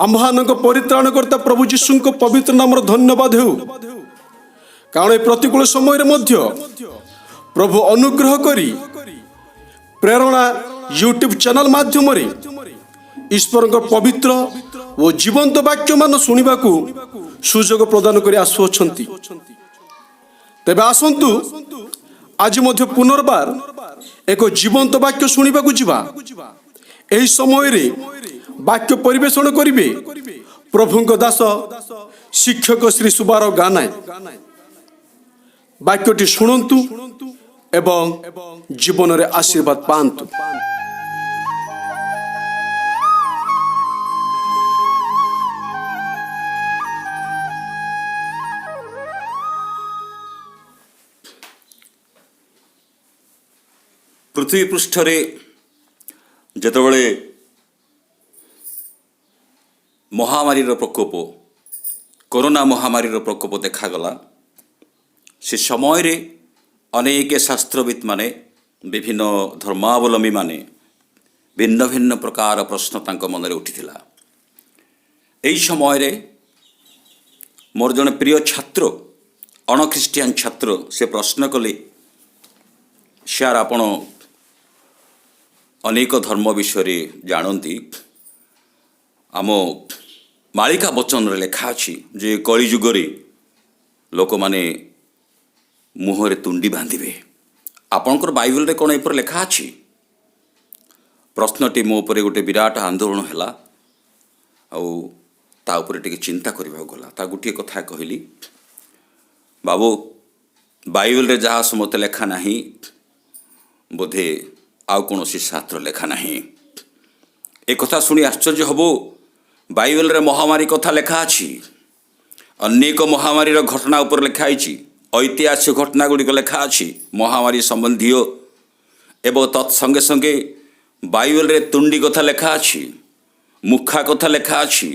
आम्हानक परित्राण करता प्रभु जीशु को पवित्र नाम धन्यवाद हो। कारण ए प्रतिकूल समय प्रभु अनुग्रह करी प्रेरणा यूट्यूब चैनल माध्यम ईश्वर पवित्र और जीवंत वाक्य मान शुणा सुजोग प्रदान कर आसुअछंती। तेबे आसंतु आज पुनर्बार एक जीवंत वाक्य शुणा जीवा। एही समय रे वाक्य परिवेषण करिवे प्रभुंक दास शिक्षक श्री सुबार गानाय। वाक्यटी शुणन्तु एवं जीवन रे आशीर्वाद पांतु। पृथ्वी पृष्ठरे जेतबळे महामारी प्रकोप कोरोना महामारी प्रकोप देखागला से समय रे अनेक शास्त्रविद माने विभिन्न धर्मावलंबी माने भिन्न भिन्न प्रकार प्रश्न तांक मन में उठिथिला। एही समय रे मोर जने प्रिय छात्र अणख्रिस्टियान छात्र से प्रश्न कले, सार आपण अनेक धर्म विषय जानती, आम मालिका वचन रे लेखा अछि जे कली जुगरे लोक माने मुहरे तुंडी बांधिबे, आपणकर बाइबल रे कोन एपर लेखा अछि? प्रश्नटी मो उपरे गोटे विराट आंदोलन हैला आ ता उपरे टिके चिंता करबा गला। ता गुटिए कथा कहली, बाबू बाइबल रे जहाँ समते लेखा नहीं बोधे आउ कौन शास्त्र लेखा नहीं। एक कथा शुणी आश्चर्य हबो, बाइबल रे महामारी कथा लेखा अछि, अनेक महामारी घटना उपर लेखा आइछि, ऐतिहासिक घटना गुड़िक लेखा अछि महामारी संबंधी एवं तत्संगे संगे बाइबल रे तुंडी कथा लेखा अछि, मुखा कथा लेखा अछि,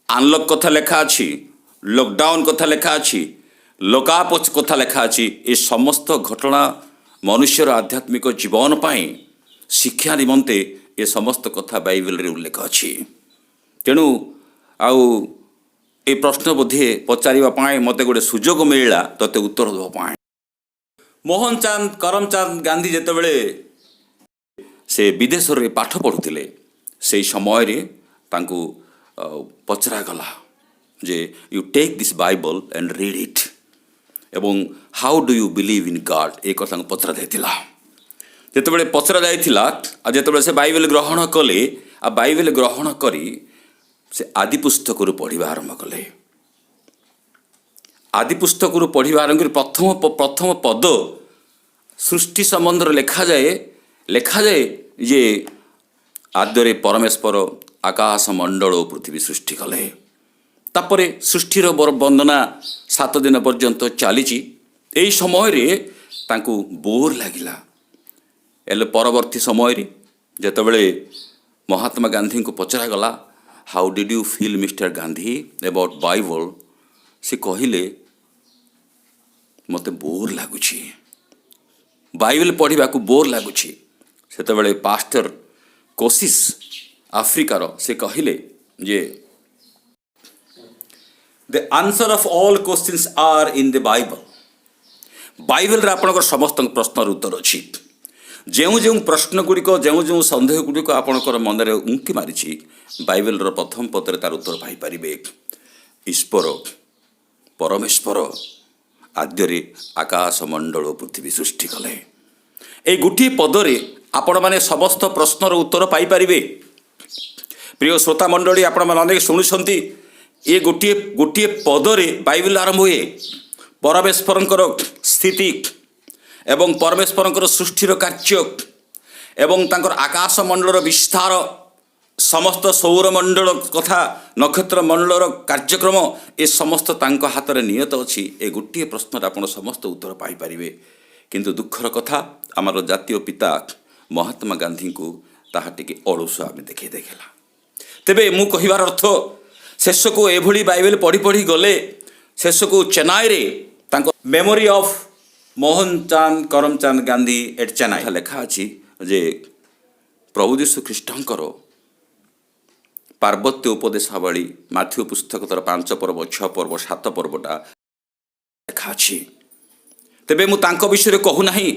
आनलक कथा लेखा अछि, लॉकडाउन कथा लेखा अछि, लोकापोच कथा लेखा अछि। ए समस्त घटना मनुष्यर आध्यात्मिक जीवन पाई शिक्षा निमंते ए समस्त कथा बाइबल रे उल्लेख अछि। तेणु आउ ए प्रश्न बोधे पचारिबा पाए मते गोटे सुजोग मिलला तते उत्तर देबा पाए। मोहन चांद करमचंद गांधी जेतेबेले से विदेश रे पाठ पढ़ुतिले से समय रे तांकु पचरा गला जे you take this bible and read it एवं how do you believe in god ए कथा पचरा जाइतिला। जेतेबेले पचरा जाइतिला आ जेतेबेले से बाइबल ग्रहण कले आ बाइबल ग्रहण करी से आदि पुस्तक पढ़ा आरंभ कले। आदि पुस्तक पढ़ा आरंभ कर प्रथम पद सृष्टि संबंध लेखा जाए ये आद्ୟରେ परमेश्वर आकाश मंडल पृथ्वी सृष्टि कले। तापरे सृष्टिर वंदना 7 दिन पर्यंत चली। यही समय रे तांकु बोर लगिला। एले परवर्ती समय रे जेतेबेले महात्मा गांधी को पचरा गला, how did you feel mister Gandhi about Bible, से कहिले मते बोर लागुछि, बाइबल पढ़ा को बोर लगुच। से पास्टर कोशिश आफ्रिकार से कहले जे the answer of all questions are in the bible. Bible रे आपनकर समस्त प्रश्न उत्तर अछि। जेउ जेउ प्रश्न गुड़िक जो सन्देह गुड़िक आपनकर मन में उंकी मारी बाइबल रो प्रथम पदरे तार उत्तर पाई परिबे। ईश्वर परमेश्वर आद्ୟରେ आकाश मंडल पृथ्वी सृष्टि कले। ए गोटे पदरे आपण माने समस्त प्रश्नर उत्तर पाई परिबे। प्रिय श्रोता मंडली, आपण माने अनेक शुणुछंती, ये गोटे गोटे पदरे बाइबल आरंभ हुए। परमेश्वरंकर स्थिति एवं परमेश्वरंकर सृष्टिर कार्य एवं तांकर आकाश मंडलर विस्तार, समस्त सौरमंडल कथा नक्षत्र मंडलर कार्यक्रम ए समस्त तांको हाथ में नियत अच्छी। ए गोटे प्रश्न आप समस्त उत्तर पाई परिबे। किंतु दुखर कथा आमर जातीय पिता महात्मा गांधी को ताहा टिके अलुस आम देखा देखला। तेबे मु कहिबार अर्थ शेष को एभली बाइबल पढ़ी पढ़ी गले शेष को चेन्नई रे तांको मेमोरी ऑफ मोहन चांद करमचंद गांधी एट चेन्नई लेखा अछि जे प्रभु यीशु ख्रीष्टंकर ପାର୍ବତ୍ୟ ଉପଦେଶାବଳୀ ମାଥ୍ୟୁ ପୁସ୍ତକ ତାର 5 ପର୍ବ 6 ପର୍ବ 7 ପର୍ବଟା ଲେଖା ଅଛି। ତେବେ ମୁଁ ତାଙ୍କ ବିଷୟରେ କହୁନାହିଁ।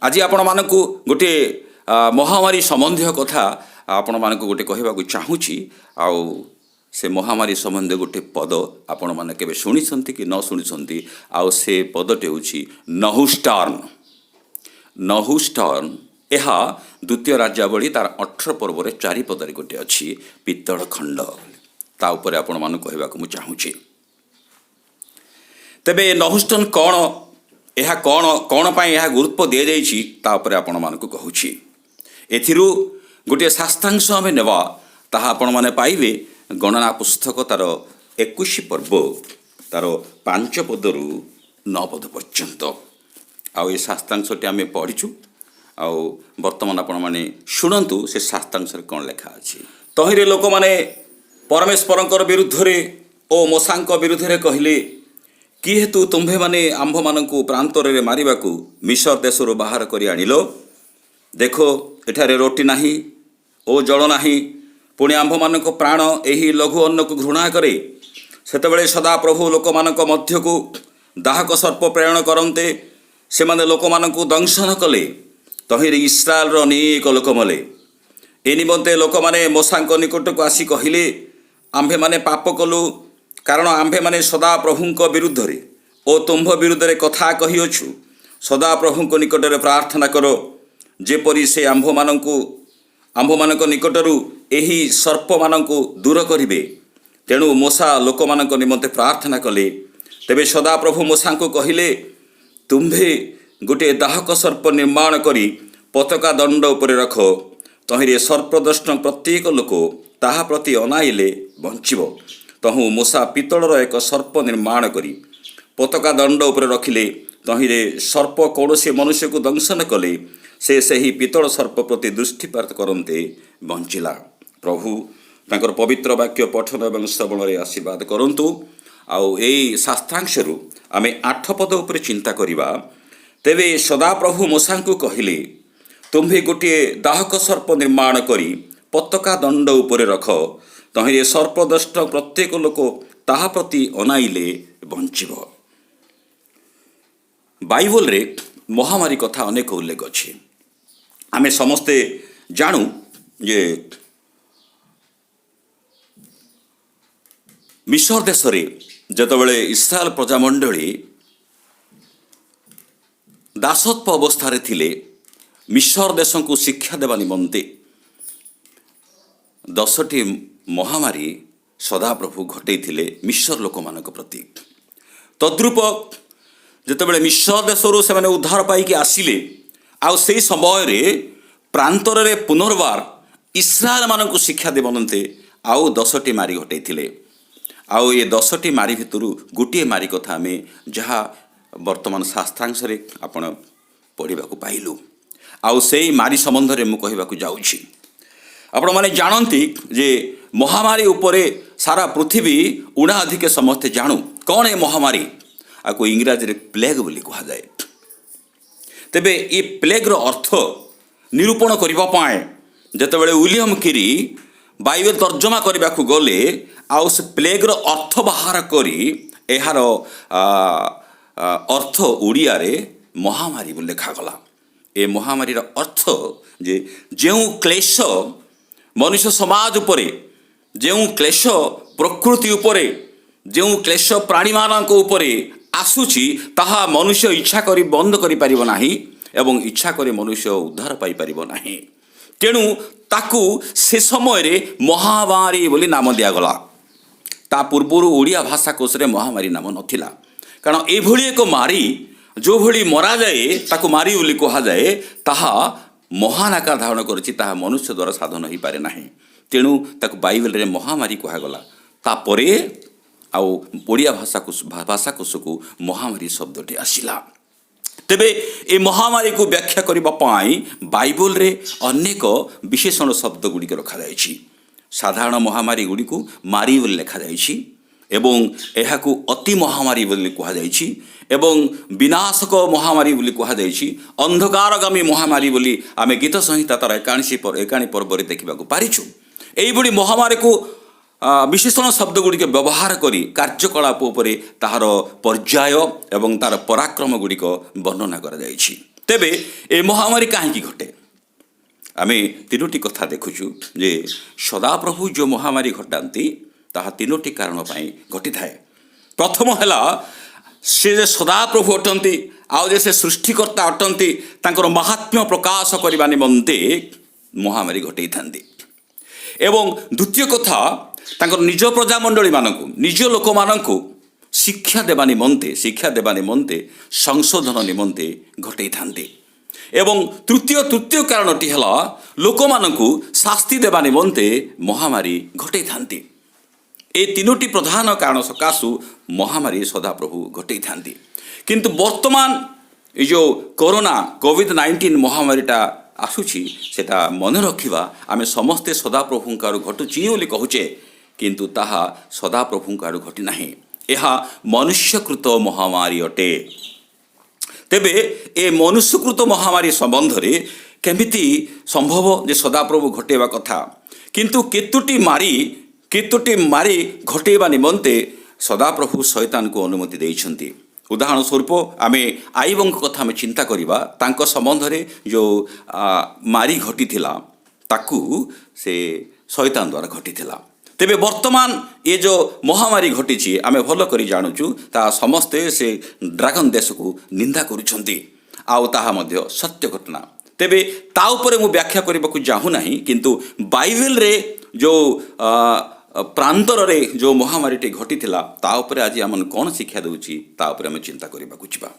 ଆଜି ଆପଣମାନଙ୍କୁ ଗୋଟିଏ ମହାମାରୀ ସମ୍ବନ୍ଧୀୟ କଥା ଆପଣମାନଙ୍କୁ ଗୋଟେ କହିବାକୁ ଚାହୁଁଛି। ଆଉ ସେ ମହାମାରୀ ସମ୍ବନ୍ଧୀୟ ଗୋଟେ ପଦ ଆପଣମାନେ କେବେ ଶୁଣିଛନ୍ତି କି ନ ଶୁଣିଛନ୍ତି? ଆଉ ସେ ପଦଟି ହେଉଛି ନହୁଷ୍ଟର୍ନ। ନହୁଷ୍ଟର୍ନ ଏହା ଦ୍ୱିତୀୟ ରାଜ୍ୟାବଳୀ ତାର 18 ପର୍ବରେ 4 ପଦରେ ଗୋଟେ ଅଛି ପିତ୍ତଳ ଖଣ୍ଡ। ତା ଉପରେ ଆପଣମାନଙ୍କୁ କହିବାକୁ ମୁଁ ଚାହୁଁଛି। ତେବେ ନହୁଷ୍ଟର୍ନ କ'ଣ, ଏହା କ'ଣ ପାଇଁ ଏହା ଗୁରୁତ୍ୱ ଦିଆଯାଇଛି ତା ଉପରେ ଆପଣମାନଙ୍କୁ କହୁଛି। ଏଥିରୁ ଗୋଟିଏ ଶାସ୍ତ୍ରାଂଶ ଆମେ ନେବା, ତାହା ଆପଣମାନେ ପାଇବେ ଗଣନା ପୁସ୍ତକ ତାର 21 ପର୍ବ ତାର 5 ପଦରୁ 9 ପଦ ପର୍ଯ୍ୟନ୍ତ। ଆଉ ଏ ଶାସ୍ତ୍ରାଂଶଟି ଆମେ ପଢ଼ିଛୁ। ଆଉ ବର୍ତ୍ତମାନ ଆପଣମାନେ ଶୁଣନ୍ତୁ ସେ ଶାସ୍ତ୍ରାଂଶରେ କ'ଣ ଲେଖା ଅଛି। ତହିଁରେ ଲୋକମାନେ ପରମେଶ୍ୱରଙ୍କର ବିରୁଦ୍ଧରେ ଓ ମୂଷାଙ୍କ ବିରୁଦ୍ଧରେ କହିଲେ, କି ହେତୁ ତୁମ୍ଭେମାନେ ଆମ୍ଭମାନଙ୍କୁ ପ୍ରାନ୍ତରରେ ମାରିବାକୁ ମିଶର ଦେଶରୁ ବାହାର କରି ଆଣିଲ? ଦେଖ, ଏଠାରେ ରୋଟି ନାହିଁ ଓ ଜଳ ନାହିଁ, ପୁଣି ଆମ୍ଭମାନଙ୍କ ପ୍ରାଣ ଏହି ଲଘୁ ଅନ୍ନକୁ ଘୃଣା କରେ। ସେତେବେଳେ ସଦାପ୍ରଭୁ ଲୋକମାନଙ୍କ ମଧ୍ୟକୁ ଦାହକ ସର୍ପ ପ୍ରେରଣ କରନ୍ତେ ସେମାନେ ଲୋକମାନଙ୍କୁ ଦଂଶନ କଲେ। ତହିଁରେ ଇସ୍ରାଏଲର ଅନେକ ଲୋକ ମଲେ। ଏ ନିମନ୍ତେ ଲୋକମାନେ ମୂଷାଙ୍କ ନିକଟକୁ ଆସି କହିଲେ, ଆମ୍ଭେମାନେ ପାପ କଲୁ, କାରଣ ଆମ୍ଭେମାନେ ସଦାପ୍ରଭୁଙ୍କ ବିରୁଦ୍ଧରେ ଓ ତୁମ୍ଭ ବିରୁଦ୍ଧରେ କଥା କହିଅଛୁ। ସଦାପ୍ରଭୁଙ୍କ ନିକଟରେ ପ୍ରାର୍ଥନା କର, ଯେପରି ସେ ଆମ୍ଭମାନଙ୍କ ନିକଟରୁ ଏହି ସର୍ପମାନଙ୍କୁ ଦୂର କରିବେ। ତେଣୁ ମୂଷା ଲୋକମାନଙ୍କ ନିମନ୍ତେ ପ୍ରାର୍ଥନା କଲେ। ତେବେ ସଦାପ୍ରଭୁ ମୂଷାଙ୍କୁ କହିଲେ, ତୁମ୍ଭେ ଗୋଟିଏ ଦାହକ ସର୍ପ ନିର୍ମାଣ କରି ପତାକା ଦଣ୍ଡ ଉପରେ ରଖ। ତହିଁରେ ସର୍ପଦଂଷ୍ଟ ପ୍ରତ୍ୟେକ ଲୋକ ତାହା ପ୍ରତି ଅନାଇଲେ ବଞ୍ଚିବ। ତହୁଁ ମୂଷା ପିତ୍ତଳର ଏକ ସର୍ପ ନିର୍ମାଣ କରି ପତାକା ଦଣ୍ଡ ଉପରେ ରଖିଲେ। ତହିଁରେ ସର୍ପ କୌଣସି ମନୁଷ୍ୟକୁ ଦଂଶନ କଲେ ସେ ସେହି ପିତ୍ତଳ ସର୍ପ ପ୍ରତି ଦୃଷ୍ଟିପାତ କରନ୍ତେ ବଞ୍ଚିଲା। ପ୍ରଭୁ ତାଙ୍କର ପବିତ୍ର ବାକ୍ୟ ପଠନ ଏବଂ ଶ୍ରବଣରେ ଆଶୀର୍ବାଦ କରନ୍ତୁ। ଆଉ ଏଇ ଶାସ୍ତ୍ରାଂଶରୁ ଆମେ 8 ପଦ ଉପରେ ଚିନ୍ତା କରିବା। ତେବେ ସଦାପ୍ରଭୁ ମୂଷାଙ୍କୁ କହିଲେ, ତୁମ୍ଭେ ଗୋଟିଏ ଦାହକ ସର୍ପ ନିର୍ମାଣ କରି ପତାକା ଦଣ୍ଡ ଉପରେ ରଖ। ତହିଁରେ ସର୍ପଦଂଷ୍ଟ ପ୍ରତ୍ୟେକ ଲୋକ ତାହା ପ୍ରତି ଅନାଇଲେ ବଞ୍ଚିବ। ବାଇବଲରେ ମହାମାରୀ କଥା ଅନେକ ଉଲ୍ଲେଖ ଅଛି। ଆମେ ସମସ୍ତେ ଜାଣୁ ଯେ ମିଶର ଦେଶରେ ଯେତେବେଳେ ଇସ୍ରାଏଲ ପ୍ରଜାମଣ୍ଡଳୀ ଦାସତ୍ୱ ଅବସ୍ଥାରେ ଥିଲେ, ମିଶର ଦେଶକୁ ଶିକ୍ଷା ଦେବା ନିମନ୍ତେ 10ଟି ମହାମାରୀ ସଦାପ୍ରଭୁ ଘଟେଇଥିଲେ ମିଶର ଲୋକମାନଙ୍କ ପ୍ରତି। ତଦ୍ରୂପ ଯେତେବେଳେ ମିଶର ଦେଶରୁ ସେମାନେ ଉଦ୍ଧାର ପାଇକି ଆସିଲେ, ଆଉ ସେହି ସମୟରେ ପ୍ରାନ୍ତରରେ ପୁନର୍ବାର ଇସ୍ରାଏଲମାନଙ୍କୁ ଶିକ୍ଷା ଦେବା ନିମନ୍ତେ ଆଉ 10ଟି ମାରି ଘଟେଇଥିଲେ। ଆଉ ଏ 10ଟି ମାରି ଭିତରୁ ଗୋଟିଏ ମାରି କଥା ଆମେ ଯାହା ବର୍ତ୍ତମାନ ଶାସ୍ତ୍ରାଂଶରେ ଆପଣ ପଢ଼ିବାକୁ ପାଇଲୁ। ଆଉ ସେଇ ମାରି ସମ୍ବନ୍ଧରେ ମୁଁ କହିବାକୁ ଯାଉଛି। ଆପଣମାନେ ଜାଣନ୍ତି ଯେ ମହାମାରୀ ଉପରେ ସାରା ପୃଥିବୀ ଉଣା ଅଧିକେ ସମସ୍ତେ ଜାଣୁ। କ'ଣ ଏ ମହାମାରୀ? ଆକୁ ଇଂରାଜୀରେ ପ୍ଲେଗ୍ ବୋଲି କୁହାଯାଏ। ତେବେ ଏ ପ୍ଲେଗ୍ର ଅର୍ଥ ନିରୂପଣ କରିବା ପାଇଁ ଯେତେବେଳେ ୱିଲିୟମ କିରି ବାଇବେଲ ତର୍ଜମା କରିବାକୁ ଗଲେ, ଆଉ ସେ ପ୍ଲେଗ୍ର ଅର୍ଥ ବାହାର କରି ଏହାର ଅର୍ଥ ଓଡ଼ିଆରେ ମହାମାରୀ ବୋଲି ଲେଖାଗଲା। ଏ ମହାମାରୀର ଅର୍ଥ ଯେ ଯେଉଁ କ୍ଲେଶ ମନୁଷ୍ୟ ସମାଜ ଉପରେ, ଯେଉଁ କ୍ଲେଶ ପ୍ରକୃତି ଉପରେ, ଯେଉଁ କ୍ଲେଶ ପ୍ରାଣୀମାନଙ୍କ ଉପରେ ଆସୁଛି, ତାହା ମନୁଷ୍ୟ ଇଚ୍ଛା କରି ବନ୍ଦ କରିପାରିବ ନାହିଁ ଏବଂ ଇଚ୍ଛା କରି ମନୁଷ୍ୟ ଉଦ୍ଧାର ପାଇପାରିବ ନାହିଁ। ତେଣୁ ତାକୁ ସେ ସମୟରେ ମହାମାରୀ ବୋଲି ନାମ ଦିଆଗଲା। ତା ପୂର୍ବରୁ ଓଡ଼ିଆ ଭାଷାକୋଷରେ ମହାମାରୀ ନାମ ନଥିଲା। କାରଣ ଏଭଳି ଏକ ମାରି ଯେଉଁଭଳି ମରାଯାଏ ତାକୁ ମାରି ବୋଲି କୁହାଯାଏ, ତାହା ମହାନ ଆକାର ଧାରଣ କରିଛି, ତାହା ମନୁଷ୍ୟ ଦ୍ୱାରା ସାଧନ ହୋଇପାରେ ନାହିଁ। ତେଣୁ ତାକୁ ବାଇବେଲରେ ମହାମାରୀ କୁହାଗଲା। ତାପରେ ଆଉ ଓଡ଼ିଆ ଭାଷାକୋଷକୁ ମହାମାରୀ ଶବ୍ଦଟି ଆସିଲା। ତେବେ ଏ ମହାମାରୀକୁ ବ୍ୟାଖ୍ୟା କରିବା ପାଇଁ ବାଇବଲରେ ଅନେକ ବିଶେଷଣ ଶବ୍ଦ ଗୁଡ଼ିକ ରଖାଯାଇଛି। ସାଧାରଣ ମହାମାରୀ ଗୁଡ଼ିକୁ ମାରି ବୋଲି ଲେଖାଯାଇଛି ଏବଂ ଏହାକୁ ଅତି ମହାମାରୀ ବୋଲି କୁହାଯାଇଛି ଏବଂ ବିନାଶକ ମହାମାରୀ ବୋଲି କୁହାଯାଇଛି। ଅନ୍ଧକାରଗାମୀ ମହାମାରୀ ବୋଲି ଆମେ ଗୀତ ସଂହିତା ତାର 81 ପର୍ବରେ ଦେଖିବାକୁ ପାରିଛୁ। ଏଇଭଳି ମହାମାରୀକୁ ବିଶେଷଣ ଶବ୍ଦ ଗୁଡ଼ିକ ବ୍ୟବହାର କରି କାର୍ଯ୍ୟକଳାପ ଉପରେ ତାହାର ପର୍ଯ୍ୟାୟ ଏବଂ ତାର ପରାକ୍ରମ ଗୁଡ଼ିକ ବର୍ଣ୍ଣନା କରାଯାଇଛି। ତେବେ ଏ ମହାମାରୀ କାହିଁକି ଘଟେ? ଆମେ ତିନୋଟି କଥା ଦେଖୁଛୁ ଯେ ସଦାପ୍ରଭୁ ଯେଉଁ ମହାମାରୀ ଘଟାନ୍ତି ତାହା ତିନୋଟି କାରଣ ପାଇଁ ଘଟିଥାଏ। ପ୍ରଥମ ହେଲା ସେ ଯେ ସଦାପ୍ରଭୁ ଅଟନ୍ତି, ଆଉ ଯେ ସେ ସୃଷ୍ଟିକର୍ତ୍ତା ଅଟନ୍ତି, ତାଙ୍କର ମାହାତ୍ମ୍ୟ ପ୍ରକାଶ କରିବା ନିମନ୍ତେ ମହାମାରୀ ଘଟେଇଥାନ୍ତି। ଏବଂ ଦ୍ୱିତୀୟ କଥା, ତାଙ୍କର ନିଜ ପ୍ରଜାମଣ୍ଡଳୀମାନଙ୍କୁ, ନିଜ ଲୋକମାନଙ୍କୁ ଶିକ୍ଷା ଦେବା ନିମନ୍ତେ ସଂଶୋଧନ ନିମନ୍ତେ ଘଟେଇଥାନ୍ତି। ଏବଂ ତୃତୀୟ କାରଣଟି ହେଲା ଲୋକମାନଙ୍କୁ ଶାସ୍ତି ଦେବା ନିମନ୍ତେ ମହାମାରୀ ଘଟେଇଥାନ୍ତି। ଏ ତିନୋଟି ପ୍ରଧାନ କାରଣ ସକାଶୁ ମହାମାରୀ ସଦାପ୍ରଭୁ ଘଟେଇଥାନ୍ତି। କିନ୍ତୁ ବର୍ତ୍ତମାନ ଏ ଯେଉଁ କୋଭିଡ୍-19 ମହାମାରୀଟା ଆସୁଛି ସେଟା ମନେ ରଖିବା, ଆମେ ସମସ୍ତେ ସଦାପ୍ରଭୁଙ୍କ ଆଡ଼ୁ ଘଟୁଛି ବୋଲି କହୁଛେ, କିନ୍ତୁ ତାହା ସଦାପ୍ରଭୁଙ୍କ ଆଡ଼ୁ ଘଟି ନାହିଁ। ଏହା ମନୁଷ୍ୟକୃତ ମହାମାରୀ ଅଟେ। ତେବେ ଏ ମନୁଷ୍ୟକୃତ ମହାମାରୀ ସମ୍ବନ୍ଧରେ କେମିତି ସମ୍ଭବ ଯେ ସଦାପ୍ରଭୁ ଘଟେଇବା କଥା? କିନ୍ତୁ କେତୋଟି ମାରି ଘଟେଇବା ନିମନ୍ତେ ସଦାପ୍ରଭୁ ଶୈତାନକୁ ଅନୁମତି ଦେଇଛନ୍ତି। ଉଦାହରଣ ସ୍ୱରୂପ ଆମେ ଆଇବଙ୍କ କଥା ଆମେ ଚିନ୍ତା କରିବା। ତାଙ୍କ ସମ୍ବନ୍ଧରେ ଯେଉଁ ମାରି ଘଟିଥିଲା ତାକୁ ସେ ଶୈତାନ ଦ୍ୱାରା ଘଟିଥିଲା। ତେବେ ବର୍ତ୍ତମାନ ଏ ଯେଉଁ ମହାମାରୀ ଘଟିଛି ଆମେ ଭଲ କରି ଜାଣୁଛୁ, ତାହା ସମସ୍ତେ ସେ ଡ୍ରାଗନ୍ ଦେଶକୁ ନିନ୍ଦା କରୁଛନ୍ତି, ଆଉ ତାହା ମଧ୍ୟ ସତ୍ୟ ଘଟଣା। ତେବେ ତା ଉପରେ ମୁଁ ବ୍ୟାଖ୍ୟା କରିବାକୁ ଚାହୁଁନାହିଁ, କିନ୍ତୁ ବାଇବେଲରେ ଯେଉଁ ପ୍ରାନ୍ତରରେ ଯେଉଁ ମହାମାରୀଟି ଘଟିଥିଲା ତା ଉପରେ ଆଜି ଆମକୁ କ'ଣ ଶିକ୍ଷା ଦେଉଛି ତା ଉପରେ ଆମେ ଚିନ୍ତା କରିବାକୁ ଯିବା।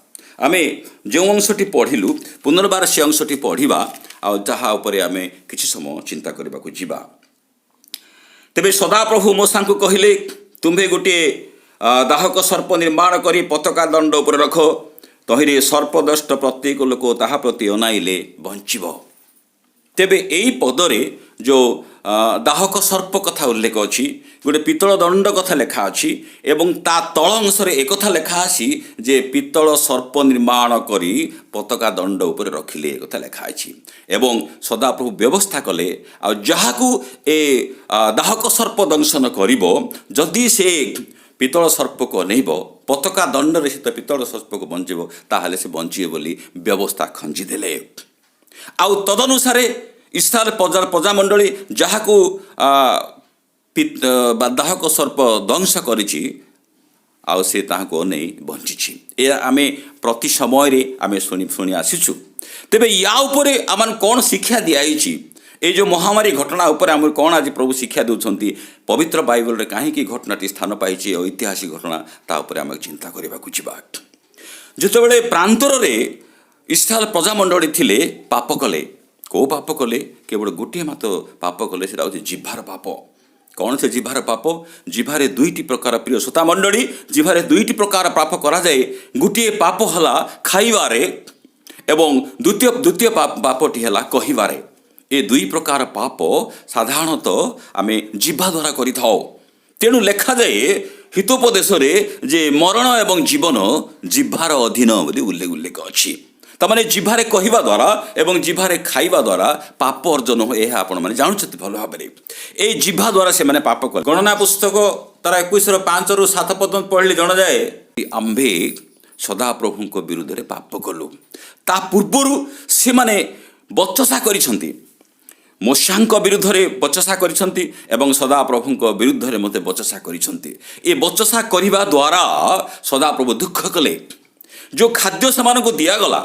ଆମେ ଯେଉଁ ଅଂଶଟି ପଢ଼ିଲୁ ପୁନର୍ବାର ସେ ଅଂଶଟି ପଢ଼ିବା, ଆଉ ଯାହା ଉପରେ ଆମେ କିଛି ସମୟ ଚିନ୍ତା କରିବାକୁ ଯିବା। ତେବେ ସଦାପ୍ରଭୁ ମୂଷାଙ୍କୁ କହିଲେ, ତୁମ୍ଭେ ଗୋଟିଏ ଦାହକ ସର୍ପ ନିର୍ମାଣ କରି ପତାକା ଦଣ୍ଡ ଉପରେ ରଖ, ତହିଁରେ ସର୍ପଦଷ୍ଟ ପ୍ରତ୍ୟେକ ଲୋକ ତାହା ପ୍ରତି ଅନାଇଲେ ବଞ୍ଚିବ। ତେବେ ଏଇ ପଦରେ ଯେଉଁ ଦାହକ ସର୍ପ କଥା ଉଲ୍ଲେଖ ଅଛି, ଗୋଟେ ପିତ୍ତଳ ଦଣ୍ଡ କଥା ଲେଖା ଅଛି, ଏବଂ ତା ତଳ ଅଂଶରେ ଏକଥା ଲେଖା ଅଛି ଯେ ପିତ୍ତଳ ସର୍ପ ନିର୍ମାଣ କରି ପତାକା ଦଣ୍ଡ ଉପରେ ରଖିଲେ, ଏକଥା ଲେଖା ଅଛି। ଏବଂ ସଦାପ୍ରଭୁ ବ୍ୟବସ୍ଥା କଲେ, ଆଉ ଯାହାକୁ ଏ ଦାହକ ସର୍ପ ଦଂଶନ କରିବ, ଯଦି ସେ ପିତ୍ତଳ ସର୍ପକୁ ଅନେଇବ, ପତାକା ଦଣ୍ଡରେ ସେ ପିତ୍ତଳ ସର୍ପକୁ ବଞ୍ଚିବ, ତାହେଲେ ସେ ବଞ୍ଚିବ ବୋଲି ବ୍ୟବସ୍ଥା ଖଞ୍ଜିଦେଲେ। ଆଉ ତଦନୁସାରେ ଇସ୍ରାଏଲ ପ୍ରଜାମଣ୍ଡଳୀ ଯାହାକୁ ଦାହକ ସର୍ପ ଦଂଶ କରିଛି, ଆଉ ସେ ତାହାକୁ ଅନେଇ ବଞ୍ଚିଛି। ଏହା ଆମେ ପ୍ରତି ସମୟରେ ଆମେ ଶୁଣି ଆସିଛୁ। ତେବେ ୟା ଉପରେ ଆମକୁ କ'ଣ ଶିକ୍ଷା ଦିଆଯାଇଛି? এই যে মহামারী ঘটনা উপরে আমার কোণ আজ প্রভু শিক্ষা দেউছন্তি, পবিত্র বাইবেলরে কাহিঁকি ঘটনাটি স্থান পাইছে, ঐতিহাসিক ঘটনা তা উপরে আমি চিন্তা করিবাকু ଯିବା। যেতবে প্রান্তরে ইস্রায়েল প্রজামণ্ডলী থিলে পাপ কলে, কেউ পাপ কলে? কেবল গোটিয়ে মাত্র পাপ কলে, সেটা হচ্ছে জিহ্বার পাপ। କ'ଣ ସେ ଜିଭାର ପାପ? ଜିଭାରେ ଦୁଇଟି ପ୍ରକାର, ପ୍ରିୟ ଶ୍ରୋତା ମଣ୍ଡଳୀ, ଜିଭାରେ ଦୁଇଟି ପ୍ରକାର ପାପ କରାଯାଏ। ଗୋଟିଏ ପାପ ହେଲା ଖାଇବାରେ ଏବଂ ଦ୍ୱିତୀୟ ପାପଟି ହେଲା କହିବାରେ। ଏ ଦୁଇ ପ୍ରକାର ପାପ ସାଧାରଣତଃ ଆମେ ଜିହ୍ବା ଦ୍ୱାରା କରିଥାଉ। ତେଣୁ ଲେଖାଯାଏ ହିତୋପଦେଶରେ ଯେ ମରଣ ଏବଂ ଜୀବନ ଜିହ୍ବାର ଅଧୀନ ବୋଲି ଉଲ୍ଲେଖ ଅଛି। ତାମାନେ ଜିହ୍ବାରେ କହିବା ଦ୍ୱାରା ଏବଂ ଜିହ୍ବାରେ ଖାଇବା ଦ୍ୱାରା ପାପ ଅର୍ଜନ ହୁଏ, ଏହା ଆପଣମାନେ ଜାଣୁଛନ୍ତି ଭଲ ଭାବରେ। ଏଇ ଜିହ୍ବା ଦ୍ୱାରା ସେମାନେ ପାପ କଲେ। ଗଣନା ପୁସ୍ତକ ତାର 21:5-7 ପର୍ଯ୍ୟନ୍ତ ପଢ଼ିଲେ ଜଣାଯାଏ, ଆମ୍ଭେ ସଦାପ୍ରଭୁଙ୍କ ବିରୁଦ୍ଧରେ ପାପ କଲୁ। ତା ପୂର୍ବରୁ ସେମାନେ ବଚସା କରିଛନ୍ତି, ମୋଶାଙ୍କ ବିରୁଦ୍ଧରେ ବଚସା କରିଛନ୍ତି ଏବଂ ସଦାପ୍ରଭୁଙ୍କ ବିରୁଦ୍ଧରେ ମୋତେ ବଚସା କରିଛନ୍ତି। ଏ ବଚସା କରିବା ଦ୍ୱାରା ସଦାପ୍ରଭୁ ଦୁଃଖ କଲେ। ଯେଉଁ ଖାଦ୍ୟ ସେମାନଙ୍କୁ ଦିଆଗଲା,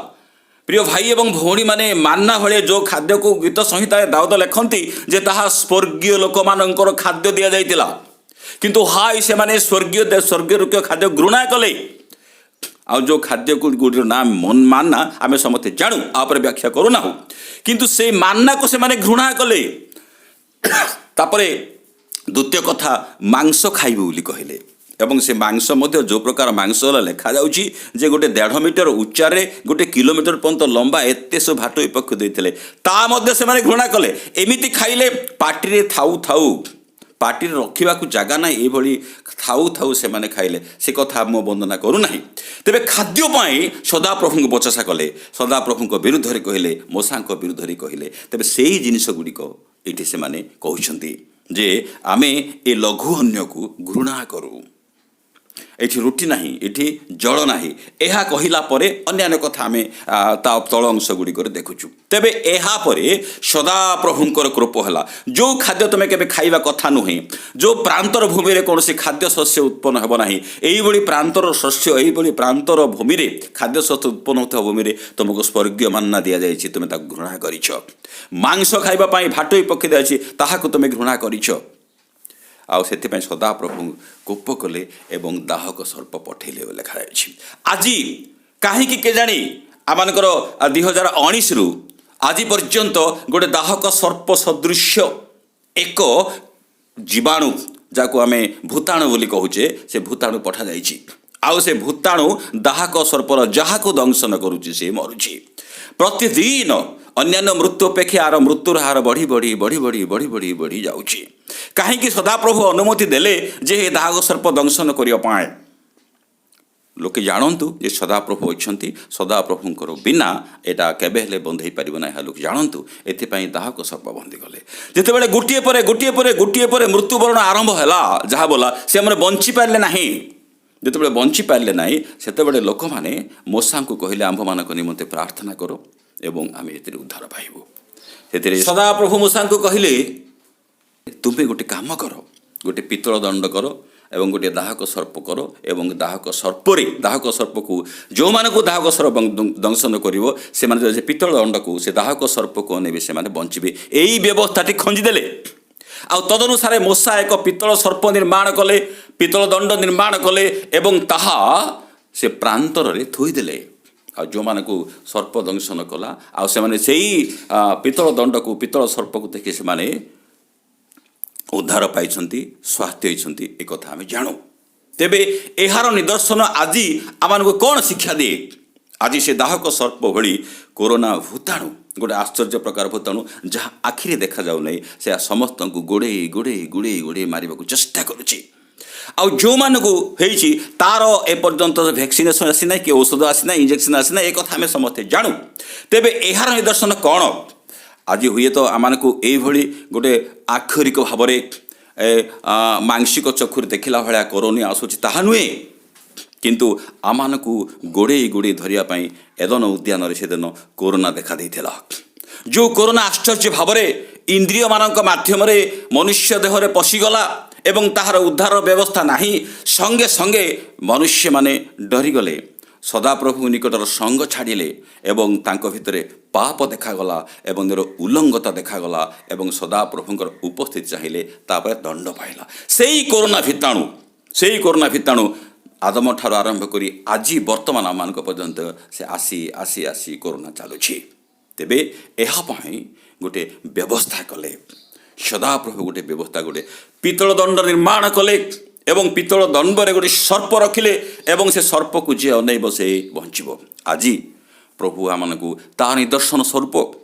ପ୍ରିୟ ଭାଇ ଏବଂ ଭଉଣୀମାନେ, ମାନ୍ନା ଭଳିଆ ଯେଉଁ ଖାଦ୍ୟକୁ ଗୀତ ସଂହିତାରେ ଦାଉଦ ଲେଖନ୍ତି ଯେ ତାହା ସ୍ୱର୍ଗୀୟ ଲୋକମାନଙ୍କର ଖାଦ୍ୟ ଦିଆଯାଇଥିଲା, କିନ୍ତୁ ହାଇ ସେମାନେ ସ୍ୱର୍ଗୀୟ ଖାଦ୍ୟ ଘୃଣା କଲେ। ଆଉ ଯେଉଁ ଖାଦ୍ୟକୁ ଗୁଡ଼ିର ନାଁ ମାନ୍ନା, ଆମେ ସମସ୍ତେ ଜାଣୁ, ଆ ଉପରେ ବ୍ୟାଖ୍ୟା କରୁନାହୁଁ, କିନ୍ତୁ ସେଇ ମାନ୍ନାକୁ ସେମାନେ ଘୃଣା କଲେ। ତାପରେ ଦ୍ୱିତୀୟ କଥା, ମାଂସ ଖାଇବେ ବୋଲି କହିଲେ। ଏବଂ ସେ ମାଂସ ମଧ୍ୟ ଯେଉଁ ପ୍ରକାର ମାଂସ ହେଲା ଲେଖାଯାଉଛି ଯେ 1.5 ମିଟର ଉଚ୍ଚାରେ 1 କିଲୋମିଟର ପର୍ଯ୍ୟନ୍ତ ଲମ୍ବା, ଏତେ ସବୁ ଭାଟ ବିପକ୍ଷ ଦେଇଥିଲେ, ତା ମଧ୍ୟ ସେମାନେ ଘୃଣା କଲେ। ଏମିତି ଖାଇଲେ ପାଟିରେ ଥାଉ ଥାଉ, ପାଟିରେ ରଖିବାକୁ ଜାଗା ନାହିଁ, ଏଇଭଳି ଥାଉ ସେମାନେ ଖାଇଲେ। ସେ କଥା ମୁଁ ବର୍ଣ୍ଣନା କରୁନାହିଁ। ତେବେ ଖାଦ୍ୟ ପାଇଁ ସଦାପ୍ରଭୁଙ୍କୁ ବଚସା କଲେ, ସଦାପ୍ରଭୁଙ୍କ ବିରୁଦ୍ଧରେ କହିଲେ, ମୋଶାଙ୍କ ବିରୁଦ୍ଧରେ କହିଲେ। ତେବେ ସେଇ ଜିନିଷ ଗୁଡ଼ିକ ଏଇଠି ସେମାନେ କହୁଛନ୍ତି। ଯେ ଆମେ ଏ ଲଘୁ ଅନ୍ୟକୁ ଘୃଣା କରୁ। ଏଠି ରୁଟି ନାହିଁ, ଏଠି ଜଳ ନାହିଁ, ଏହା କହିଲା ପରେ ଅନ୍ୟାନ୍ୟ କଥା ଆମେ ତା ତଳ ଅଂଶ ଗୁଡ଼ିକରେ ଦେଖୁଛୁ। ତେବେ ଏହାପରେ ସଦାପ୍ରଭୁଙ୍କର କୃପ ହେଲା, ଯେଉଁ ଖାଦ୍ୟ ତୁମେ କେବେ ଖାଇବା କଥା ନୁହେଁ, ଯେଉଁ ପ୍ରାନ୍ତର ଭୂମିରେ କୌଣସି ଖାଦ୍ୟ ଶସ୍ୟ ଉତ୍ପନ୍ନ ହେବ ନାହିଁ, ଏଇଭଳି ପ୍ରାନ୍ତର ଶସ୍ୟ, ଏଇଭଳି ପ୍ରାନ୍ତର ଭୂମିରେ ଖାଦ୍ୟ ଶସ୍ୟ ଉତ୍ପନ୍ନ ହେଉଥିବା ଭୂମିରେ ତୁମକୁ ସ୍ୱର୍ଗୀୟ ମାନ୍ନା ଦିଆଯାଇଛି, ତୁମେ ତାକୁ ଘୃଣା କରିଛ। ମାଂସ ଖାଇବା ପାଇଁ ଭାଟୋଇ ପକ୍ଷୀ ଦିଆଯାଇଛି, ତାହାକୁ ତୁମେ ଘୃଣା କରିଛ। ଆଉ ସେଥିପାଇଁ ସଦାପ୍ରଭୁ କୋପ କଲେ ଏବଂ ଦାହକ ସର୍ପ ପଠେଇଲେ ବୋଲି ଲେଖାଯାଇଛି। ଆଜି କାହିଁକି କେଜାଣି ଆମମାନଙ୍କର 2019ରୁ ଆଜି ପର୍ଯ୍ୟନ୍ତ ଗୋଟେ ଦାହକ ସର୍ପ ସଦୃଶ୍ୟ ଏକ ଜୀବାଣୁ, ଯାହାକୁ ଆମେ ଭୂତାଣୁ ବୋଲି କହୁଛେ, ସେ ଭୂତାଣୁ ପଠାଯାଇଛି। ଆଉ ସେ ଭୂତାଣୁ ଦାହକ ସର୍ପର ଯାହାକୁ ଦଂଶନ କରୁଛି ସେ ମରୁଛି। ପ୍ରତିଦିନ ଅନ୍ୟାନ୍ୟ ମୃତ୍ୟୁ ଅପେକ୍ଷା ଆର ମୃତ୍ୟୁର ହାର ବଢ଼ି ବଢ଼ି ବଢ଼ି ବଢ଼ି ବଢ଼ି ବଢ଼ି ବଢ଼ି ଯାଉଛି। କାହିଁକି ସଦାପ୍ରଭୁ ଅନୁମତି ଦେଲେ ଯେ ଏ ଦାହକ ସର୍ପ ଦଂଶନ କରିବା ପାଇଁ? ଲୋକେ ଜାଣନ୍ତୁ ଯେ ସଦାପ୍ରଭୁ ଅଛନ୍ତି, ସଦାପ୍ରଭୁଙ୍କର ବିନା ଏଇଟା କେବେ ହେଲେ ବନ୍ଦ ହୋଇପାରିବ ନାହିଁ, ଏହା ଲୋକେ ଜାଣନ୍ତୁ। ଏଥିପାଇଁ ଦାହକ ସର୍ପ ବନ୍ଦୀ କଲେ। ଯେତେବେଳେ ଗୋଟିଏ ପରେ ଗୋଟିଏ ପରେ ଗୋଟିଏ ପରେ ମୃତ୍ୟୁବରଣ ଆରମ୍ଭ ହେଲା, ଯାହା ବୋଲା ସେମାନେ ବଞ୍ଚିପାରିଲେ ନାହିଁ। ଯେତେବେଳେ ବଞ୍ଚିପାରିଲେ ନାହିଁ, ସେତେବେଳେ ଲୋକମାନେ ମୂଷାଙ୍କୁ କହିଲେ ଆମ୍ଭମାନଙ୍କ ନିମନ୍ତେ ପ୍ରାର୍ଥନା କର ଏବଂ ଆମେ ଏଥିରେ ଉଦ୍ଧାର ପାଇବୁ। ସେଥିରେ ସଦାପ୍ରଭୁ ମୂଷାଙ୍କୁ କହିଲେ, ତୁମେ ଗୋଟେ କାମ କର, ଗୋଟେ ପିତ୍ତଳ ଦଣ୍ଡ କର ଏବଂ ଗୋଟିଏ ଦାହକ ସର୍ପ କର ଏବଂ ଦାହକ ସର୍ପକୁ ଯେଉଁମାନଙ୍କୁ ଦାହକ ସର୍ପ ଦଂଶନ କରିବ ସେମାନେ ସେ ପିତ୍ତଳ ଦଣ୍ଡକୁ ସେ ଦାହକ ସର୍ପକୁ ଅନେଇବେ, ସେମାନେ ବଞ୍ଚିବେ। ଏଇ ବ୍ୟବସ୍ଥାଟି ଖଞ୍ଜିଦେଲେ। ଆଉ ତଦନୁସାରେ ମୂଷା ଏକ ପିତ୍ତଳ ସର୍ପ ନିର୍ମାଣ କଲେ, ପିତ୍ତଳ ଦଣ୍ଡ ନିର୍ମାଣ କଲେ ଏବଂ ତାହା ସେ ପ୍ରାନ୍ତରରେ ଥୋଇଦେଲେ। ଆଉ ଯେଉଁମାନଙ୍କୁ ସର୍ପ ଦଂଶନ କଲା, ଆଉ ସେମାନେ ସେଇ ପିତ୍ତଳ ଦଣ୍ଡକୁ ପିତ୍ତଳ ସର୍ପକୁ ଦେଖି ସେମାନେ ଉଦ୍ଧାର ପାଇଛନ୍ତି, ସ୍ୱାସ୍ଥ୍ୟ ହୋଇଛନ୍ତି, ଏକଥା ଆମେ ଜାଣୁ। ତେବେ ଏହାର ନିଦର୍ଶନ ଆଜି ଆମମାନଙ୍କୁ କ'ଣ ଶିକ୍ଷା ଦିଏ? ଆଜି ସେ ଦାହକ ସର୍ପ ଭଳି କରୋନା ଭୂତାଣୁ ଗୋଟେ ଆଶ୍ଚର୍ଯ୍ୟ ପ୍ରକାର ଭୂତାଣୁ, ଯାହା ଆଖିରେ ଦେଖାଯାଉ ନାହିଁ, ସେ ସମସ୍ତଙ୍କୁ ଗୋଡ଼େଇ ଗୋଡ଼େଇ ଗୋଡ଼େଇ ଗୋଡ଼େଇ ମାରିବାକୁ ଚେଷ୍ଟା କରୁଛି। ଆଉ ଯେଉଁମାନଙ୍କୁ ହେଇଛି ତାର ଏପର୍ଯ୍ୟନ୍ତ ଭ୍ୟାକ୍ସିନେସନ୍ ଆସିନାହିଁ, କି ଔଷଧ ଆସିନାହିଁ, ଇଞ୍ଜେକ୍ସନ୍ ଆସିନାହିଁ, ଏ କଥା ଆମେ ସମସ୍ତେ ଜାଣୁ। ତେବେ ଏହାର ନିଦର୍ଶନ କ'ଣ? ଆଜି ହୁଏତ ଆମମାନଙ୍କୁ ଏଇଭଳି ଗୋଟେ ଆକ୍ଷରିକ ଭାବରେ ମାଂସିକ ଚକ୍ଷୁରେ ଦେଖିଲା ଭଳିଆ କରୋନା ଆସୁଛି, ତାହା ନୁହେଁ। କିନ୍ତୁ ଆମମାନଙ୍କୁ ଗୋଡ଼େଇ ଗୋଡ଼େଇ ଧରିବା ପାଇଁ ଏଦନ ଉଦ୍ୟାନରେ ସେଦିନ କରୋନା ଦେଖା ଦେଇଥିଲା। ଯେଉଁ କରୋନା ଆଶ୍ଚର୍ଯ୍ୟ ଭାବରେ ଇନ୍ଦ୍ରିୟମାନଙ୍କ ମାଧ୍ୟମରେ ମନୁଷ୍ୟ ଦେହରେ ପଶିଗଲା ଏବଂ ତାହାର ଉଦ୍ଧାର ବ୍ୟବସ୍ଥା ନାହିଁ। ସଙ୍ଗେ ସଙ୍ଗେ ମନୁଷ୍ୟମାନେ ଡରିଗଲେ, ସଦାପ୍ରଭୁ ନିକଟର ସଙ୍ଗ ଛାଡ଼ିଲେ ଏବଂ ତାଙ୍କ ଭିତରେ ପାପ ଦେଖାଗଲା ଏବଂ ଉଲ୍ଲଂଘତା ଦେଖାଗଲା ଏବଂ ସଦାପ୍ରଭୁଙ୍କର ଉପସ୍ଥିତି ଚାହିଁଲେ, ତାପରେ ଦଣ୍ଡ ପାଇଲା। ସେଇ କରୋନା ଭୂତାଣୁ ଆଦମ ଠାରୁ ଆରମ୍ଭ କରି ଆଜି ବର୍ତ୍ତମାନ ଆମମାନଙ୍କ ପର୍ଯ୍ୟନ୍ତ ସେ ଆସି ଆସି ଆସି କରୋନା ଚାଲୁଛି। ତେବେ ଏହା ପାଇଁ ଗୋଟେ ବ୍ୟବସ୍ଥା କଲେ ସଦାପ୍ରଭୁ, ଗୋଟେ ବ୍ୟବସ୍ଥା, ଗୋଟେ ପିତ୍ତଳ ଦଣ୍ଡ ନିର୍ମାଣ କଲେ ଏବଂ ପିତ୍ତଳ ଦଣ୍ଡରେ ଗୋଟେ ସର୍ପ ରଖିଲେ ଏବଂ ସେ ସର୍ପକୁ ଯିଏ ଅନେଇବ ସେ ବଞ୍ଚିବ। ଆଜି ପ୍ରଭୁ ଆମମାନଙ୍କୁ ତା ନିଦର୍ଶନ ସ୍ୱରୂପ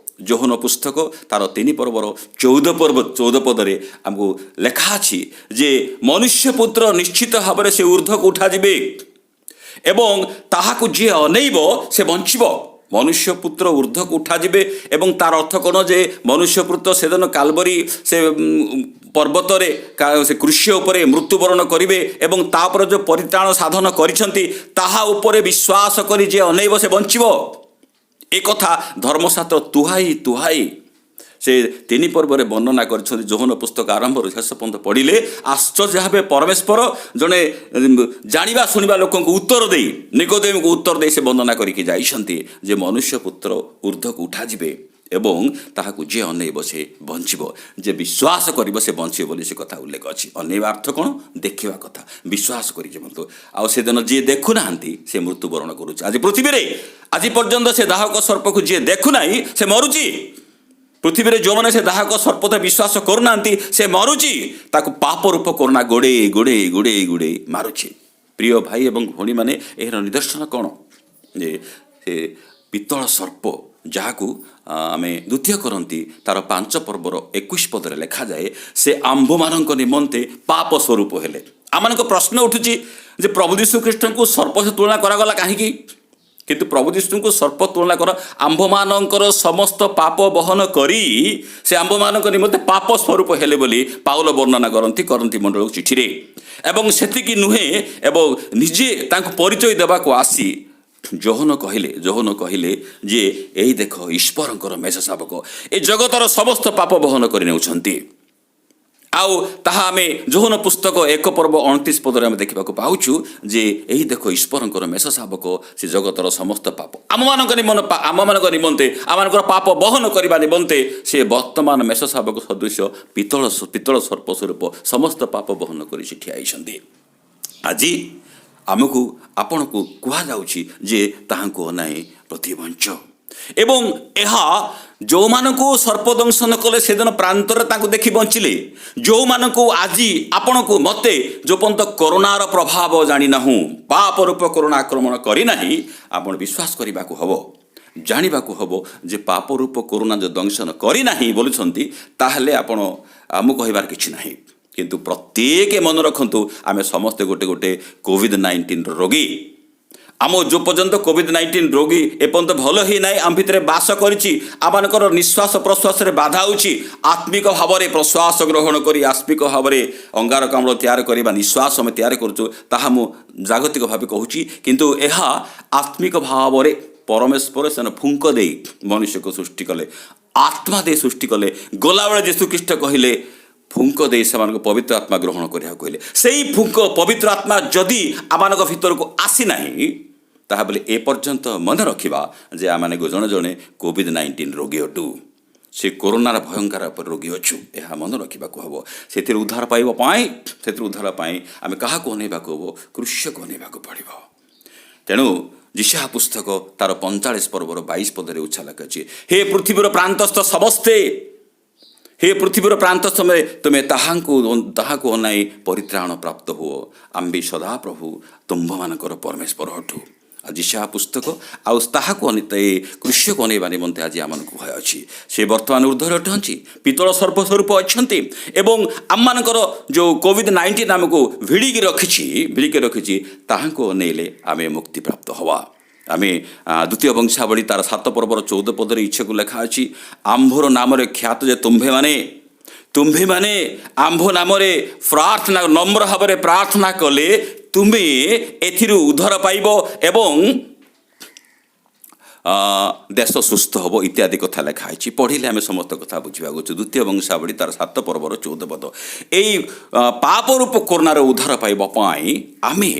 ଯୋହନ ପୁସ୍ତକ ତାର 3 ପର୍ବର 14 ପଦରେ ଆମକୁ ଲେଖା ଅଛି ଯେ ମନୁଷ୍ୟ ପୁତ୍ର ନିଶ୍ଚିତ ଭାବରେ ସେ ଉର୍ଦ୍ଧ୍ୱକୁ ଉଠାଯିବେ ଏବଂ ତାହାକୁ ଯିଏ ଅନେଇବ ସେ ବଞ୍ଚିବ। ମନୁଷ୍ୟ ପୁତ୍ର ଉର୍ଦ୍ଧ୍ୱକୁ ଉଠାଯିବେ ଏବଂ ତାର ଅର୍ଥ କ'ଣ ଯେ ମନୁଷ୍ୟ ପୁତ୍ର ସେଦିନ କାଲବରୀ ସେ ପର୍ବତରେ ସେ କୃଷ୍ୟ ଉପରେ ମୃତ୍ୟୁବରଣ କରିବେ ଏବଂ ତାପରେ ଯେଉଁ ପରିତ୍ରାଣ ସାଧନ କରିଛନ୍ତି ତାହା ଉପରେ ବିଶ୍ୱାସ କରି ଯିଏ ଅନେଇବ ସେ ବଞ୍ଚିବ। ଏ କଥା ଧର୍ମଶାସ୍ତ୍ର ତୁହାଇ ସେ 3 ପର୍ବରେ ବର୍ଣ୍ଣନା କରିଛନ୍ତି। ଯୋହନ ପୁସ୍ତକ ଆରମ୍ଭରୁ ଶେଷ ପର୍ଯ୍ୟନ୍ତ ପଢ଼ିଲେ ଆଶ୍ଚର୍ଯ୍ୟ ଭାବେ ପରମେଶ୍ୱର ଜଣେ ଜାଣିବା ଶୁଣିବା ଲୋକଙ୍କୁ ଉତ୍ତର ଦେଇ, ନିକୋଦେମକୁ ଉତ୍ତର ଦେଇ ସେ ବର୍ଣ୍ଣନା କରିକି ଯାଇଛନ୍ତି ଯେ ମନୁଷ୍ୟ ପୁତ୍ର ଉର୍ଦ୍ଧ୍ୱକୁ ଉଠାଯିବେ ଏବଂ ତାହାକୁ ଯିଏ ଅନେଇବ ସେ ବଞ୍ଚିବ, ଯେ ବିଶ୍ୱାସ କରିବ ସେ ବଞ୍ଚିବ ବୋଲି ସେ କଥା ଉଲ୍ଲେଖ ଅଛି। ଅନେଇବା ଅର୍ଥ କ'ଣ? ଦେଖିବା କଥା, ବିଶ୍ୱାସ କରି ଯେମନ୍ତୁ। ଆଉ ସେଦିନ ଯିଏ ଦେଖୁନାହାନ୍ତି ସେ ମୃତ୍ୟୁବରଣ କରୁଛି। ଆଜି ପୃଥିବୀରେ ଆଜି ପର୍ଯ୍ୟନ୍ତ ସେ ଦାହକ ସର୍ପକୁ ଯିଏ ଦେଖୁନାହିଁ ସେ ମରୁଛି। ପୃଥିବୀରେ ଯେଉଁମାନେ ସେ ଦାହକ ସର୍ପତ ବିଶ୍ୱାସ କରୁନାହାନ୍ତି ସେ ମରୁଛି। ତାକୁ ପାପ ରୂପ କରୋନା ଗୋଡ଼େଇ ଗୋଡ଼େଇ ଗୋଡ଼େଇ ଗୋଡ଼େଇ ମାରୁଛି। ପ୍ରିୟ ଭାଇ ଏବଂ ଭଉଣୀମାନେ, ଏହାର ନିଦର୍ଶନ କ'ଣ? ଯେ ସେ ପିତ୍ତଳ ସର୍ପ ଯାହାକୁ ଆମେ 2 କରନ୍ତି ତାର 5 ପର୍ବର 21 ପଦରେ ଲେଖାଯାଏ, ସେ ଆମ୍ଭମାନଙ୍କ ନିମନ୍ତେ ପାପ ସ୍ୱରୂପ ହେଲେ। ଆମମାନଙ୍କ ପ୍ରଶ୍ନ ଉଠୁଛି ଯେ ପ୍ରଭୁ ଯୀଶୁ ଖ୍ରୀଷ୍ଟଙ୍କୁ ସର୍ପ ସହ ତୁଳନା କରାଗଲା କାହିଁକି? କିନ୍ତୁ ପ୍ରଭୁ ଯୀଶୁଙ୍କୁ ସର୍ପ ତୁଳନା କର ଆମ୍ଭମାନଙ୍କର ସମସ୍ତ ପାପ ବହନ କରି ସେ ଆମ୍ଭମାନଙ୍କ ନିମନ୍ତେ ପାପ ସ୍ୱରୂପ ହେଲେ ବୋଲି ପାଉଲ ବର୍ଣ୍ଣନା କରନ୍ତି ମଣ୍ଡଳକୁ ଚିଠିରେ। ଏବଂ ସେତିକି ନୁହେଁ, ଏବଂ ନିଜେ ତାଙ୍କୁ ପରିଚୟ ଦେବାକୁ ଆସି ଯୋହନ କହିଲେ ଯେ ଏଇ ଦେଖ ଈଶ୍ୱରଙ୍କର ମେଷ ଶାବକ, ଏ ଜଗତର ସମସ୍ତ ପାପ ବହନ କରି ନେଉଛନ୍ତି। ଆଉ ତାହା ଆମେ ଯୋହନ ପୁସ୍ତକ 1:29 ଆମେ ଦେଖିବାକୁ ପାଉଛୁ ଯେ ଏହି ଦେଖ ଈଶ୍ୱରଙ୍କର ମେଷ ଶାବକ, ସେ ଜଗତର ସମସ୍ତ ପାପ ଆମମାନଙ୍କ ନିମନ୍ତେ ଆମମାନଙ୍କର ପାପ ବହନ କରିବା ନିମନ୍ତେ ସେ ବର୍ତ୍ତମାନ ମେଷ ଶାବକ ସଦୃଶ ପିତ୍ତଳ ସର୍ପ ସ୍ୱରୂପ ସମସ୍ତ ପାପ ବହନ କରି ସେ ଠିଆ ହେଇଛନ୍ତି। ଆଜି ଆମକୁ ଆପଣଙ୍କୁ କୁହାଯାଉଛି ଯେ ତାହାଙ୍କୁ ଅନାଇ ପ୍ରତିବଞ୍ଚ। ଏବଂ ଏହା ଯେଉଁମାନଙ୍କୁ ସର୍ପଦଂଶନ କଲେ ସେଦିନ ପ୍ରାନ୍ତରେ ତାଙ୍କୁ ଦେଖି ବଞ୍ଚିଲେ, ଯେଉଁମାନଙ୍କୁ ଆଜି ଆପଣଙ୍କୁ ମୋତେ ଯେଉଁ ପର୍ଯ୍ୟନ୍ତ କରୋନାର ପ୍ରଭାବ ଜାଣିନାହୁଁ, ପାପ ରୂପ କରୋନା ଆକ୍ରମଣ କରିନାହିଁ, ଆପଣ ବିଶ୍ୱାସ କରିବାକୁ ହେବ, ଜାଣିବାକୁ ହେବ ଯେ ପାପ ରୂପ କରୋନା ଯେଉଁ ଦଂଶନ କରିନାହିଁ ବୋଲୁଛନ୍ତି, ତାହେଲେ ଆପଣ ଆମକୁ କହିବାର କିଛି ନାହିଁ। କିନ୍ତୁ ପ୍ରତ୍ୟେକ ମନେ ରଖନ୍ତୁ, ଆମେ ସମସ୍ତେ ଗୋଟେ କୋଭିଡ୍-19 ରୋଗୀ। ଆମ ଯେଉଁ ପର୍ଯ୍ୟନ୍ତ କୋଭିଡ୍-19 ରୋଗୀ ଏପର୍ଯ୍ୟନ୍ତ ଭଲ ହେଇନାହିଁ, ଆମ ଭିତରେ ବାସ କରିଛି, ଆମମାନଙ୍କର ନିଶ୍ୱାସ ପ୍ରଶ୍ୱାସରେ ବାଧା ହେଉଛି, ଆତ୍ମିକ ଭାବରେ ପ୍ରଶ୍ୱାସ ଗ୍ରହଣ କରି ଆତ୍ମିକ ଭାବରେ ଅଙ୍ଗାରକାମ୍ଳ ତିଆରି କରିବା ନିଶ୍ୱାସ ଆମେ ତିଆରି କରୁଛୁ, ତାହା ମୁଁ ଜାଗତିକ ଭାବେ କହୁଛି। କିନ୍ତୁ ଏହା ଆତ୍ମିକ ଭାବରେ ପରମେଶ୍ୱର ସେମାନେ ଫୁଙ୍କ ଦେଇ ମନୁଷ୍ୟକୁ ସୃଷ୍ଟି କଲେ, ଆତ୍ମା ଦେଇ ସୃଷ୍ଟି କଲେ। ଗଲାବେଳେ ଯୀଶୁଖ୍ରୀଷ୍ଟ କହିଲେ ଫୁଙ୍କ ଦେଇ ସେମାନଙ୍କୁ ପବିତ୍ର ଆତ୍ମା ଗ୍ରହଣ କରିବାକୁ କହିଲେ। ସେଇ ଫୁଙ୍କ ପବିତ୍ର ଆତ୍ମା ଯଦି ଆମମାନଙ୍କ ଭିତରକୁ ଆସିନାହିଁ, ତାହାବେଳେ ଏପର୍ଯ୍ୟନ୍ତ ମନେ ରଖିବା ଯେ ଆମମାନେ ଜଣେ ଜଣେ କୋଭିଡ୍-19 ରୋଗୀ ଅଟୁ, ସେ କରୋନାର ଭୟଙ୍କର ରୋଗୀ ଅଛୁ, ଏହା ମନେ ରଖିବାକୁ ହେବ। ସେଥିରୁ ଉଦ୍ଧାର ପାଇଁ ଆମେ କାହାକୁ ଅନେଇବାକୁ ହେବ? କୃଷ୍ଣକୁ ଅନେଇବାକୁ ପଡ଼ିବ। ତେଣୁ ଯିଶାୟା ପୁସ୍ତକ ତାର 45:22 ଉଚ୍ଚା ଲେଖାଛି, ହେ ପୃଥିବୀର ପ୍ରାନ୍ତସ୍ଥ ସମସ୍ତେ, ହେ ପୃଥିବୀର ପ୍ରାନ୍ତ ସମୟରେ ତୁମେ ତାହାକୁ ଅନାଇ ପରିତ୍ରାଣ ପ୍ରାପ୍ତ ହୁଅ, ଆମ୍ଭେ ସଦାପ୍ରଭୁ ତୁମ୍ଭମାନଙ୍କର ପରମେଶ୍ୱର ଅଟୁ। ଯିଶାୟା ପୁସ୍ତକ ଆଉ ତାହାକୁ କୃଷ୍ଣକୁ ଅନେଇବା ନିମନ୍ତେ ଆଜି ଆମମାନଙ୍କୁ ଭୟ ଅଛି। ସେ ବର୍ତ୍ତମାନ ଉର୍ଦ୍ଧ୍ୱରେ ଅଟନ୍ତି, ପିତ୍ତଳ ସର୍ପ ସ୍ୱରୂପ ଅଛନ୍ତି। ଏବଂ ଆମମାନଙ୍କର ଯେଉଁ କୋଭିଡ୍-19 ଆମକୁ ଭିଡ଼ିକି ରଖିଛି, ତାହାଙ୍କୁ ଅନେଇଲେ ଆମେ ମୁକ୍ତିପ୍ରାପ୍ତ ହେବା। ଆମେ ଦ୍ୱିତୀୟ ବଂଶାବଳୀ ତାର 7:14 ଇଚ୍ଛାକୁ ଲେଖା ଅଛି, ଆମ୍ଭର ନାମରେ ଖ୍ୟାତ ଯେ ତୁମ୍ଭେମାନେ ଆମ୍ଭ ନାମରେ ନମ୍ର ଭାବରେ ପ୍ରାର୍ଥନା କଲେ ତୁମେ ଏଥିରୁ ଉଦ୍ଧାର ପାଇବ ଏବଂ ଦେଶ ସୁସ୍ଥ ହେବ ଇତ୍ୟାଦି କଥା ଲେଖା ହେଇଛି। ପଢ଼ିଲେ ଆମେ ସମସ୍ତ କଥା ବୁଝିବାକୁ ଅଛୁ। ଦ୍ୱିତୀୟ ବଂଶାବଳୀ ତାର 7:14। ଏଇ ପାପ ରୂପ କରୋନାର ଉଦ୍ଧାର ପାଇବା ପାଇଁ ଆମେ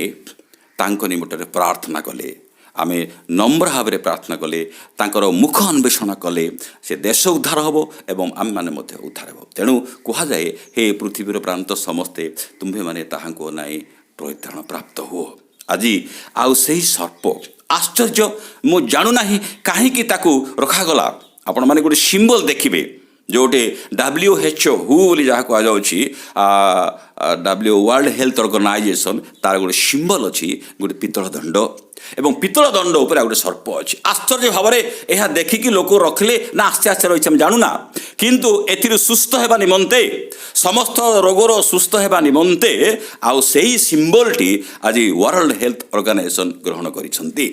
ତାଙ୍କ ନିମନ୍ତରେ ପ୍ରାର୍ଥନା କଲେ, ଆମେ ନମ୍ର ଭାବରେ ପ୍ରାର୍ଥନା କଲେ, ତାଙ୍କର ମୁଖ ଅନ୍ୱେଷଣ କଲେ, ସେ ଦେଶ ଉଦ୍ଧାର ହେବ ଏବଂ ଆମେମାନେ ମଧ୍ୟ ଉଦ୍ଧାର ହେବ। ତେଣୁ କୁହାଯାଏ, ହେ ପୃଥିବୀର ପ୍ରାନ୍ତ ସମସ୍ତେ ତୁମ୍ଭେମାନେ ତାହାଙ୍କୁ ଅନାଇ ପରିତ୍ରାଣ ପ୍ରାପ୍ତ ହୁଅ। ଆଜି ଆଉ ସେହି ସର୍ପ ଆଶ୍ଚର୍ଯ୍ୟ, ମୁଁ ଜାଣୁନାହିଁ କାହିଁକି ତାକୁ ରଖାଗଲା। ଆପଣମାନେ ଗୋଟେ ସିମ୍ବଲ ଦେଖିବେ, ଯେଉଁଠି WHO ବୋଲି ଯାହା କୁହାଯାଉଛି, ୱାର୍ଲଡ ହେଲ୍ଥ ଅର୍ଗାନାଇଜେସନ୍, ତାର ଗୋଟେ ସିମ୍ବଲ ଅଛି, ଗୋଟେ ପିତ୍ତଳ ଦଣ୍ଡ ଏବଂ ପିତ୍ତଳ ଦଣ୍ଡ ଉପରେ ଗୋଟେ ସର୍ପ ଅଛି। ଆଶ୍ଚର୍ଯ୍ୟ ଭାବରେ ଏହା ଦେଖିକି ଲୋକ ରଖିଲେ ନା ଆସ୍ତେ ରହିଛି ଆମେ ଜାଣୁନା, କିନ୍ତୁ ଏଥିରୁ ସୁସ୍ଥ ହେବା ନିମନ୍ତେ, ସମସ୍ତ ରୋଗର ସୁସ୍ଥ ହେବା ନିମନ୍ତେ ଆଉ ସେହି ସିମ୍ବଲଟି ଆଜି ୱାର୍ଲଡ ହେଲ୍ଥ ଅର୍ଗାନାଇଜେସନ୍ ଗ୍ରହଣ କରିଛନ୍ତି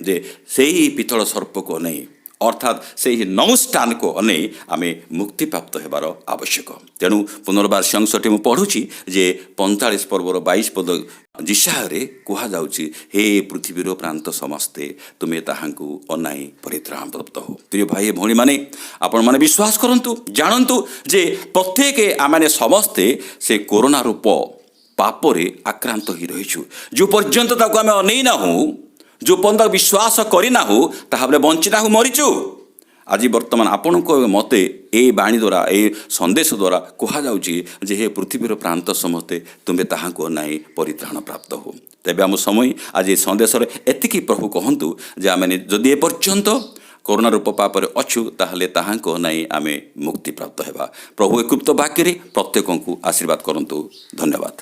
ଯେ ସେହି ପିତ୍ତଳ ସର୍ପକୁ ନେଇ, ଅର୍ଥାତ୍ ସେହି ନମସ୍ଥାନକୁ ଅନେଇ ଆମେ ମୁକ୍ତିପ୍ରାପ୍ତ ହେବାର ଆବଶ୍ୟକ। ତେଣୁ ପୁନର୍ବାର ସେ ଅଂଶଟି ମୁଁ ପଢ଼ୁଛି ଯେ 45:22 ଯିଶାୟରେ କୁହାଯାଉଛି, ହେ ପୃଥିବୀର ପ୍ରାନ୍ତ ସମସ୍ତେ ତୁମେ ତାହାଙ୍କୁ ଅନାଇ ପରିତ୍ରାଣ ପ୍ରାପ୍ତ ହୋ। ପ୍ରିୟ ଭାଇ ଭଉଣୀମାନେ, ଆପଣମାନେ ବିଶ୍ୱାସ କରନ୍ତୁ, ଜାଣନ୍ତୁ ଯେ ପ୍ରତ୍ୟେକ ଆମେ ସମସ୍ତେ ସେ କରୋନା ରୂପ ପାପରେ ଆକ୍ରାନ୍ତ ହୋଇ ରହିଛୁ। ଯେଉଁ ପର୍ଯ୍ୟନ୍ତ ତାକୁ ଆମେ ଅନେଇ ନାହୁଁ, ଯେଉଁ ପର୍ଯ୍ୟନ୍ତ ବିଶ୍ୱାସ କରିନାହୁଁ, ତାହାବେଳେ ବଞ୍ଚିନାହୁଁ, ମରିଛୁ। ଆଜି ବର୍ତ୍ତମାନ ଆପଣଙ୍କୁ ମୋତେ ଏଇ ବାଣୀ ଦ୍ୱାରା, ଏଇ ସନ୍ଦେଶ ଦ୍ୱାରା କୁହାଯାଉଛି ଯେ ହେ ପୃଥିବୀର ପ୍ରାନ୍ତ ସମସ୍ତେ ତୁମେ ତାହାଙ୍କୁ ଅନାଇ ପରିତ୍ରାଣ ପ୍ରାପ୍ତ ହୋ। ତେବେ ଆମ ସମୟ ଆଜି ଏ ସନ୍ଦେଶରେ ଏତିକି ପ୍ରଭୁ କହନ୍ତୁ ଯେ ଆମେ ଯଦି ଏପର୍ଯ୍ୟନ୍ତ କରୋନା ରୂପ ପାପରେ ଅଛୁ, ତାହେଲେ ତାହାଙ୍କୁ ଅନାଇ ଆମେ ମୁକ୍ତିପ୍ରାପ୍ତ ହେବା। ପ୍ରଭୁ ଏ ଗୁପ୍ତ ବାକ୍ୟରେ ପ୍ରତ୍ୟେକଙ୍କୁ ଆଶୀର୍ବାଦ କରନ୍ତୁ। ଧନ୍ୟବାଦ।